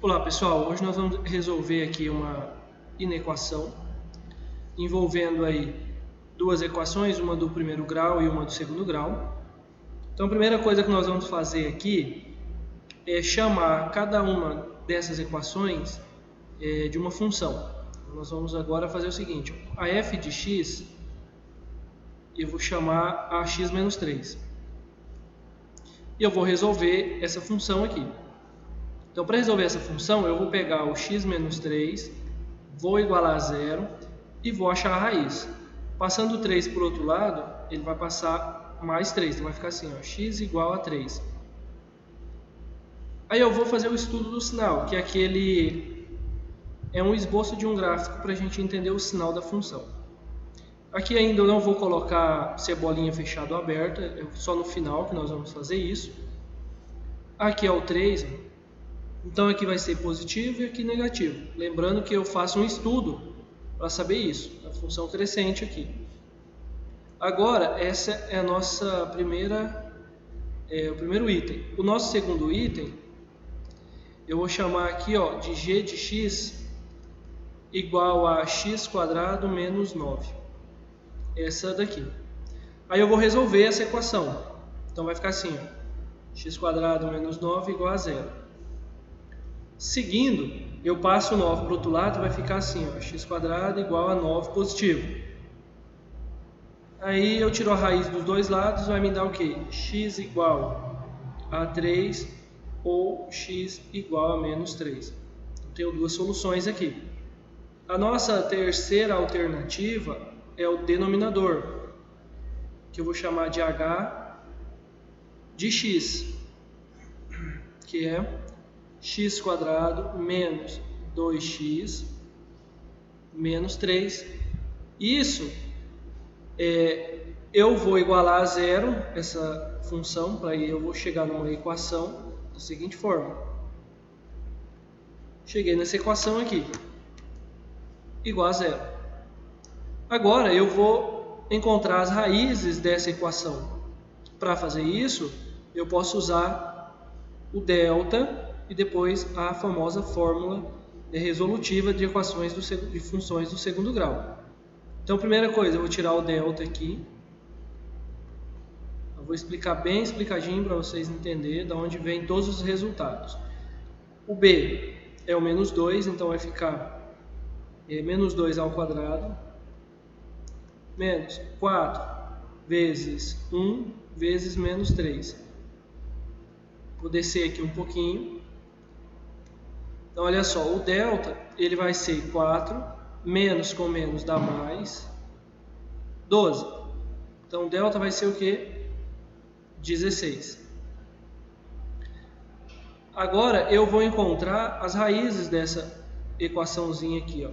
Olá pessoal, hoje nós vamos resolver aqui uma inequação envolvendo aí duas equações, uma do primeiro grau e uma do segundo grau. Então a primeira coisa que nós vamos fazer aqui é chamar cada uma dessas equações de uma função. Nós vamos agora fazer o seguinte: a f de x eu vou chamar a x menos 3 e eu vou resolver essa função aqui. Então, para resolver essa função, eu vou pegar o x menos 3, vou igualar a zero e vou achar a raiz. Passando o 3 para o outro lado, ele vai passar mais 3. Então, vai ficar assim, ó, x igual a 3. Aí eu vou fazer o estudo do sinal, que é um esboço de um gráfico para a gente entender o sinal da função. Aqui ainda eu não vou colocar cebolinha fechada ou aberta, é só no final que nós vamos fazer isso. Aqui é o 3, então aqui vai ser positivo e aqui negativo. Lembrando que eu faço um estudo para saber isso, a função crescente aqui. Agora, essa é a nossa o primeiro item. O nosso segundo item, eu vou chamar aqui ó, de g de x igual a x quadrado menos 9. Essa daqui. Aí eu vou resolver essa equação. Então vai ficar assim, ó, x quadrado menos 9 igual a zero. Seguindo, eu passo o 9 para o outro lado, vai ficar assim, ó, x quadrado igual a 9 positivo. Aí eu tiro a raiz dos dois lados, vai me dar o quê? X igual a 3 ou x igual a menos 3. Então, tenho duas soluções aqui. A nossa terceira alternativa é o denominador, que eu vou chamar de h de x, que é x quadrado menos 2x menos 3. Isso eu vou igualar a zero essa função, para aí eu vou chegar numa equação da seguinte forma. Cheguei nessa equação aqui, igual a zero. Agora eu vou encontrar as raízes dessa equação. Para fazer isso, eu posso usar o delta e depois a famosa fórmula resolutiva de equações de funções do segundo grau. Então, primeira coisa, eu vou tirar o delta aqui. Eu vou explicar bem explicadinho para vocês entenderem de onde vem todos os resultados. O b é o menos 2, então vai ficar menos 2 ao quadrado menos 4 vezes 1 vezes menos 3. Vou descer aqui um pouquinho. Então, olha só, o delta ele vai ser 4, menos com menos dá mais, 12. Então, o delta vai ser o quê? 16. Agora, eu vou encontrar as raízes dessa equaçãozinha aqui, ó.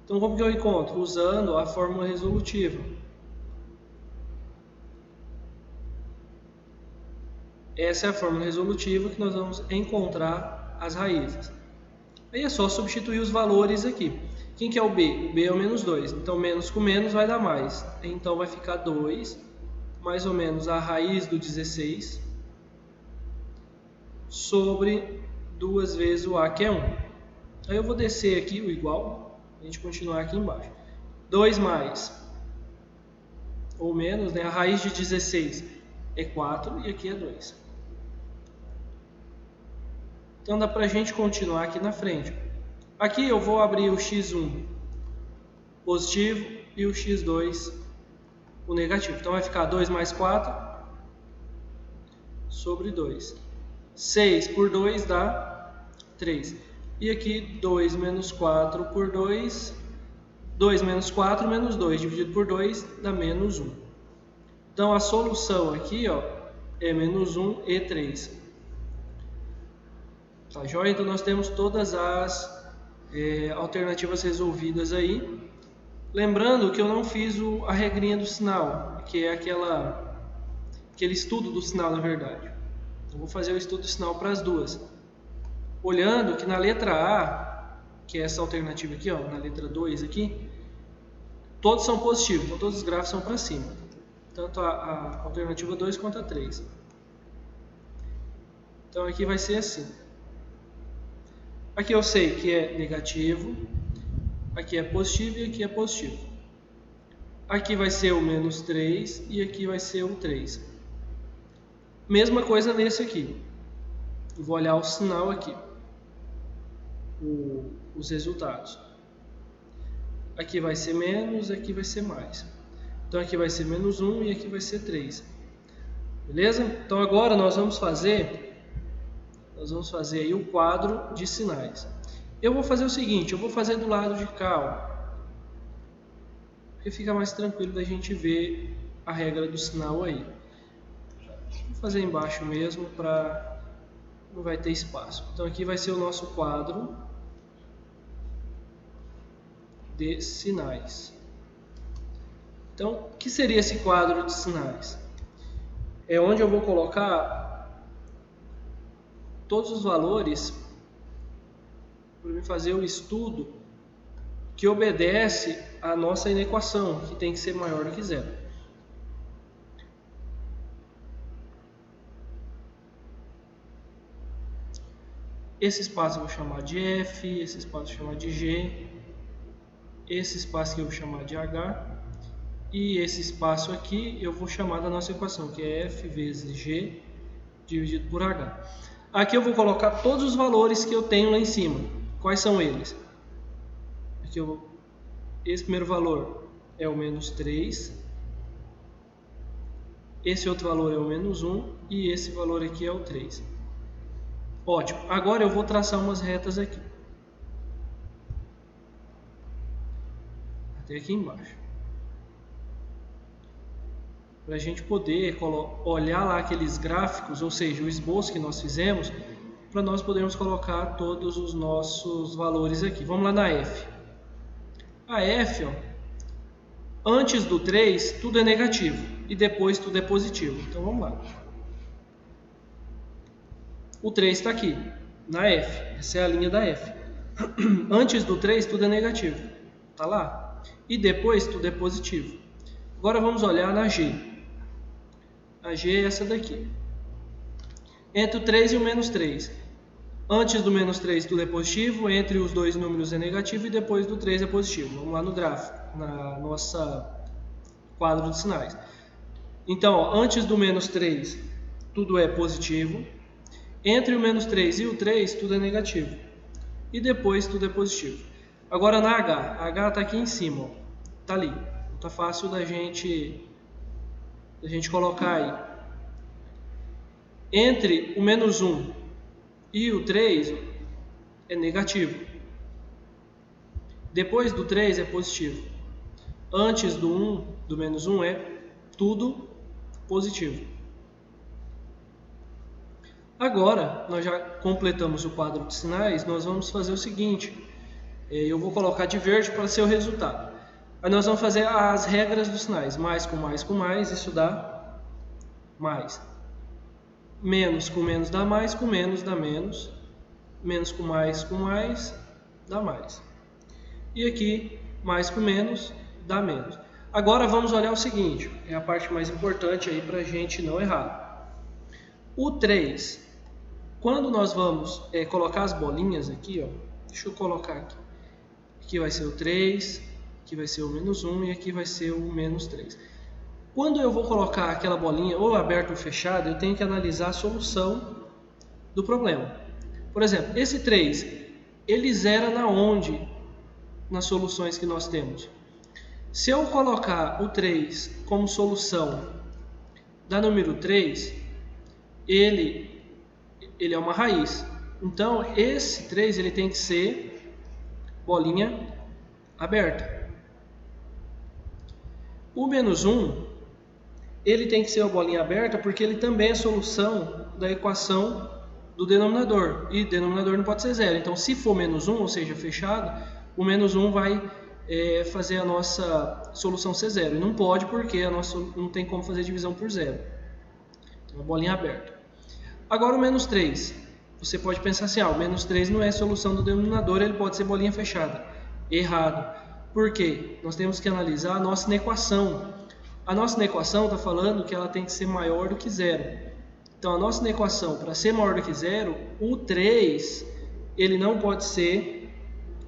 Então, como que eu encontro? Usando a fórmula resolutiva. Essa é a fórmula resolutiva que nós vamos encontrar as raízes. Aí é só substituir os valores aqui. Quem que é o b? O b é o menos 2. Então, menos com menos vai dar mais. Então, vai ficar 2, mais ou menos a raiz do 16, sobre 2 vezes o a, que é 1. Aí eu vou descer aqui o igual, a gente continuar aqui embaixo. 2 mais, ou menos, né? A raiz de 16 é 4 e aqui é 2. Então dá para a gente continuar aqui na frente. Aqui eu vou abrir o x1 positivo e o x2 o negativo. Então vai ficar 2 mais 4 sobre 2. 6 por 2 dá 3. E aqui 2 menos 4 por 2, 2 menos 4 menos 2 dividido por 2 dá menos 1. Então a solução aqui ó, é menos 1 e 3. Tá joia? Então nós temos todas as alternativas resolvidas aí. Lembrando que eu não fiz a regrinha do sinal, que é aquele estudo do sinal, na verdade. Eu vou fazer o estudo do sinal para as duas. Olhando que na letra A, que é essa alternativa aqui, ó, na letra 2 aqui, todos são positivos, então todos os gráficos são para cima. Tanto a alternativa 2 quanto a 3. Então aqui vai ser assim. Aqui eu sei que é negativo, aqui é positivo e aqui é positivo. Aqui vai ser o menos 3 e aqui vai ser o 3. Mesma coisa nesse aqui. Eu vou olhar o sinal aqui, os resultados. Aqui vai ser menos, aqui vai ser mais. Então aqui vai ser menos 1 e aqui vai ser 3. Beleza? Então agora nós vamos fazer aí o quadro de sinais. Eu vou fazer o seguinte, eu vou fazer do lado de cá, ó, porque fica mais tranquilo da gente ver a regra do sinal aí. Vou fazer embaixo mesmo, para não vai ter espaço. Então aqui vai ser o nosso quadro de sinais. Então, o que seria esse quadro de sinais? É onde eu vou colocar todos os valores para me fazer o estudo que obedece à nossa inequação, que tem que ser maior do que zero. Esse espaço eu vou chamar de F, esse espaço eu vou chamar de G, esse espaço aqui eu vou chamar de H, e esse espaço aqui eu vou chamar da nossa equação, que é F vezes G dividido por H. Aqui eu vou colocar todos os valores que eu tenho lá em cima. Quais são eles? Aqui esse primeiro valor é o menos 3, esse outro valor é o menos 1 e esse valor aqui é o 3. Ótimo, agora eu vou traçar umas retas aqui, até aqui embaixo, para a gente poder olhar lá aqueles gráficos, ou seja, o esboço que nós fizemos, para nós podermos colocar todos os nossos valores aqui. Vamos lá na F. A F, ó, antes do 3, tudo é negativo e depois tudo é positivo. Então vamos lá. O 3 está aqui, na F. Essa é a linha da F. Antes do 3, tudo é negativo. Está lá. E depois tudo é positivo. Agora vamos olhar na G. A G é essa daqui. Entre o 3 e o menos 3. Antes do menos 3 tudo é positivo, entre os dois números é negativo e depois do 3 é positivo. Vamos lá no gráfico, na nossa quadro de sinais. Então, ó, antes do menos 3 tudo é positivo, entre o menos 3 e o 3 tudo é negativo e depois tudo é positivo. Agora na H, a H está aqui em cima, está ali. Está fácil da gente colocar aí. Entre o menos 1 e o 3 é negativo. Depois do 3 é positivo. Antes do menos 1 é tudo positivo. Agora, nós já completamos o quadro de sinais, nós vamos fazer o seguinte. Eu vou colocar de verde para ser o resultado. Aí nós vamos fazer as regras dos sinais. Mais com mais com mais, isso dá mais. Menos com menos dá mais, com menos dá menos. Menos com mais dá mais. E aqui, mais com menos dá menos. Agora vamos olhar o seguinte, é a parte mais importante aí para a gente não errar. O 3, quando nós vamos colocar as bolinhas aqui, ó, deixa eu colocar aqui. Aqui vai ser o 3, aqui vai ser o menos 1 e aqui vai ser o menos 3. Quando eu vou colocar aquela bolinha ou aberta ou fechada, eu tenho que analisar a solução do problema. Por exemplo, esse 3, ele zera na onde? Nas soluções que nós temos. Se eu colocar o 3 como solução da número 3, ele é uma raiz. Então, esse 3 ele tem que ser bolinha aberta. O menos 1, ele tem que ser a bolinha aberta porque ele também é solução da equação do denominador. E denominador não pode ser zero. Então, se for menos 1, ou seja, fechado, o menos 1 vai fazer a nossa solução ser zero. E não pode porque a nossa não tem como fazer divisão por zero. Então, a bolinha aberta. Agora o menos 3. Você pode pensar assim, o menos 3 não é solução do denominador, ele pode ser bolinha fechada. Errado. Por quê? Nós temos que analisar a nossa inequação. A nossa inequação está falando que ela tem que ser maior do que zero. Então, a nossa inequação, para ser maior do que zero, o 3, ele não pode ser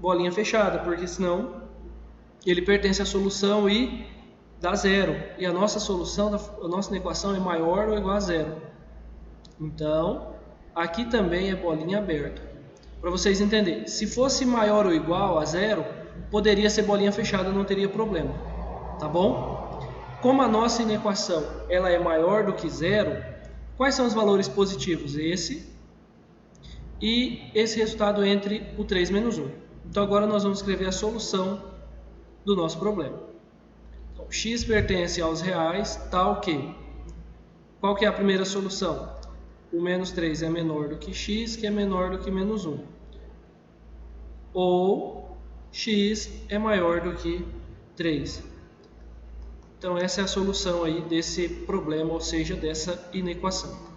bolinha fechada, porque senão ele pertence à solução e dá zero. E a nossa solução, a nossa equação é maior ou igual a zero. Então, aqui também é bolinha aberta. Para vocês entenderem, se fosse maior ou igual a zero, poderia ser bolinha fechada, não teria problema. Tá bom? Como a nossa inequação ela é maior do que zero, quais são os valores positivos? Esse e esse resultado entre o 3 menos 1. Então agora nós vamos escrever a solução do nosso problema. Então, x pertence aos reais, tal que... Qual que é a primeira solução? O menos 3 é menor do que x, que é menor do que menos 1. Ou x é maior do que 3. Então essa é a solução aí desse problema, ou seja, dessa inequação.